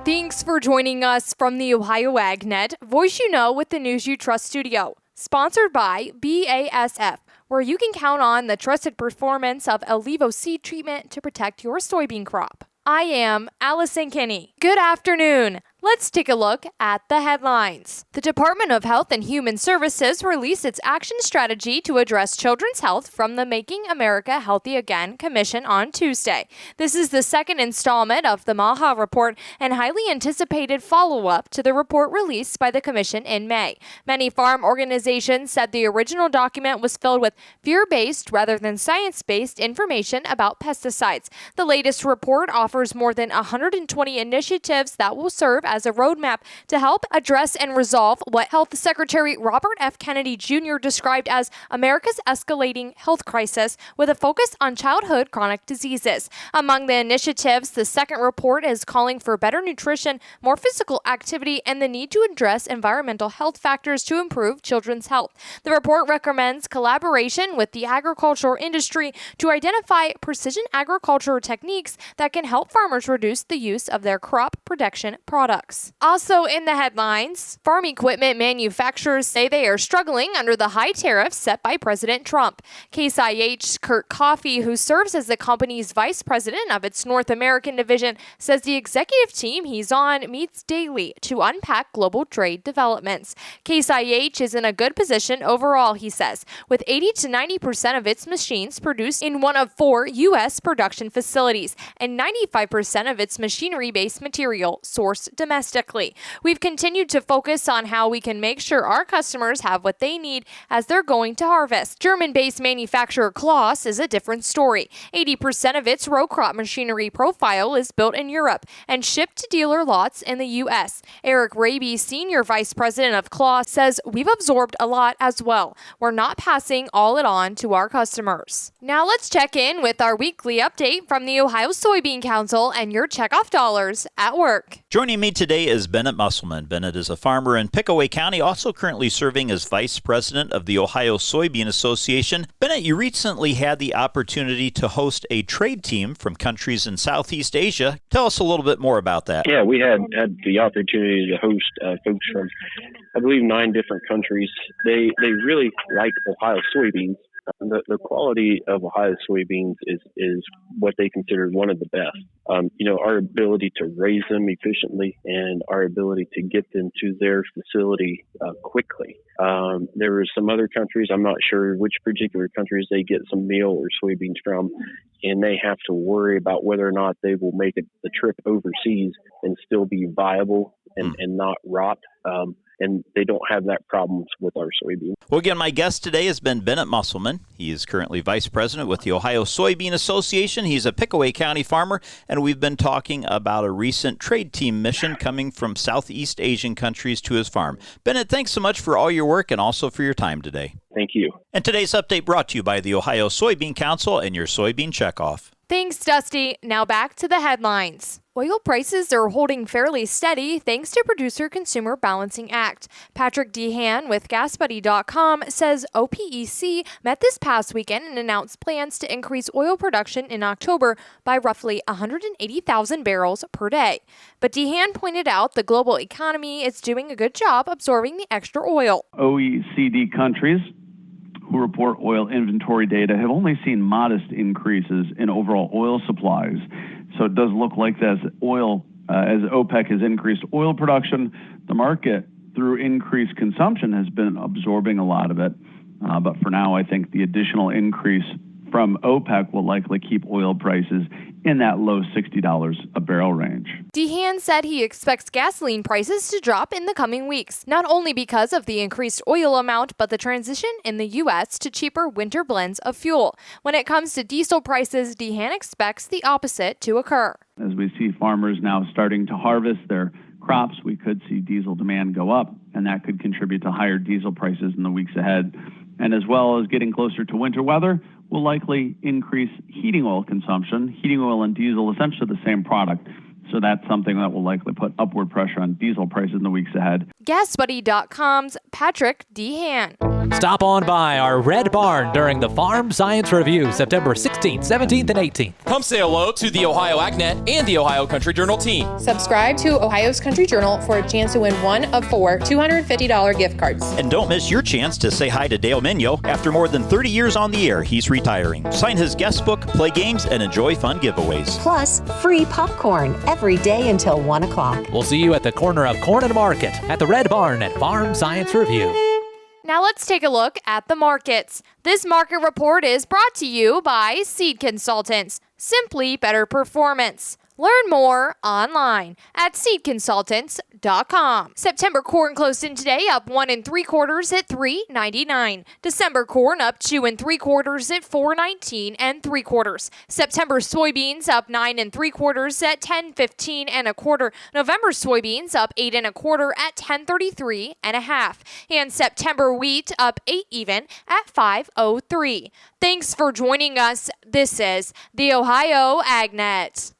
Thanks for joining us from the Ohio AgNet, voice you know with the News You Trust studio. Sponsored by BASF, where you can count on the trusted performance of Ellevo seed treatment to protect your soybean crop. I am Allison Kinney. Good afternoon. Let's take a look at the headlines. The Department of Health and Human Services released its action strategy to address children's health from the Making America Healthy Again Commission on Tuesday. This is the second installment of the MAHA report and highly anticipated follow-up to the report released by the commission in May. Many farm organizations said the original document was filled with fear-based rather than science-based information about pesticides. The latest report offers more than 120 initiatives that will serve as a roadmap to help address and resolve what Health Secretary Robert F. Kennedy Jr. described as America's escalating health crisis with a focus on childhood chronic diseases. Among the initiatives, the second report is calling for better nutrition, more physical activity, and the need to address environmental health factors to improve children's health. The report recommends collaboration with the agricultural industry to identify precision agriculture techniques that can help farmers reduce the use of their crop protection products. Also in the headlines, farm equipment manufacturers say they are struggling under the high tariffs set by President Trump. Case IH's Kurt Coffey, who serves as the company's vice president of its North American division, says the executive team he's on meets daily to unpack global trade developments. Case IH is in a good position overall, he says, with 80 to 90% of its machines produced in one of 4 U.S. production facilities and 95% of its machinery-based material sourced domestically. We've continued to focus on how we can make sure our customers have what they need as they're going to harvest. German-based manufacturer Klaas is a different story. 80% of its row crop machinery profile is built in Europe and shipped to dealer lots in the U.S. Eric Raby, senior vice president of Klaas, says we've absorbed a lot as well. We're not passing all it on to our customers. Now let's check in with our weekly update from the Ohio Soybean Council and your checkoff dollars at work. Joining me today is Bennett Musselman. Bennett is a farmer in Pickaway County, also currently serving as vice president of the Ohio Soybean Association. Bennett, you recently had the opportunity to host a trade team from countries in Southeast Asia. Tell us a little bit more about that. Yeah, we had the opportunity to host folks from, I believe, 9 different countries. They really like Ohio soybeans. The quality of Ohio soybeans is what they consider one of the best. Our ability to raise them efficiently and our ability to get them to their facility quickly. There were some other countries, I'm not sure which particular countries they get some meal or soybeans from, and they have to worry about whether or not they will make the trip overseas and still be viable and not rot. And they don't have that problems with our soybeans. Well, again, my guest today has been Bennett Musselman. He is currently vice president with the Ohio Soybean Association. He's a Pickaway County farmer, and we've been talking about a recent trade team mission coming from Southeast Asian countries to his farm. Bennett, thanks so much for all your work and also for your time today. Thank you. And today's update brought to you by the Ohio Soybean Council and your soybean checkoff. Thanks, Dusty. Now back to the headlines. Oil prices are holding fairly steady thanks to Producer-Consumer Balancing Act. Patrick Dehan with GasBuddy.com says OPEC met this past weekend and announced plans to increase oil production in October by roughly 180,000 barrels per day. But Dehan pointed out the global economy is doing a good job absorbing the extra oil. OECD countries who report oil inventory data have only seen modest increases in overall oil supplies. So it does look like as OPEC has increased oil production, the market, through increased consumption, has been absorbing a lot of it. But for now, I think the additional increase from OPEC will likely keep oil prices in that low $60 a barrel range. Dehan said he expects gasoline prices to drop in the coming weeks, not only because of the increased oil amount, but the transition in the U.S. to cheaper winter blends of fuel. When it comes to diesel prices, Dehan expects the opposite to occur. As we see farmers now starting to harvest their crops, we could see diesel demand go up, and that could contribute to higher diesel prices in the weeks ahead. And as well as getting closer to winter weather, will likely increase heating oil consumption. Heating oil and diesel, essentially the same product. So that's something that will likely put upward pressure on diesel prices in the weeks ahead. GasBuddy.com's Patrick Dehan. Stop on by our Red Barn during the Farm Science Review, September 16th, 17th, and 18th. Come say hello to the Ohio AgNet and the Ohio Country Journal team. Subscribe to Ohio's Country Journal for a chance to win one of 4 $250 gift cards. And don't miss your chance to say hi to Dale Minyo. After more than 30 years on the air, he's retiring. Sign his guest book, play games, and enjoy fun giveaways. Plus, free popcorn every day until 1 o'clock. We'll see you at the corner of Corn and Market at the Red Barn at Farm Science Review. Now let's take a look at the markets. This market report is brought to you by Seed Consultants. Simply better performance. Learn more online at seedconsultants.com. September corn closed in today up 1 3/4 at $3.99. December corn up 2 3/4 at $4.19 3/4. September soybeans up 9 3/4 at $10.15 1/4. November soybeans up 8 1/4 at $10.33 1/2. And September wheat up 8 even at $5.03. Thanks for joining us. This is the Ohio AgNet.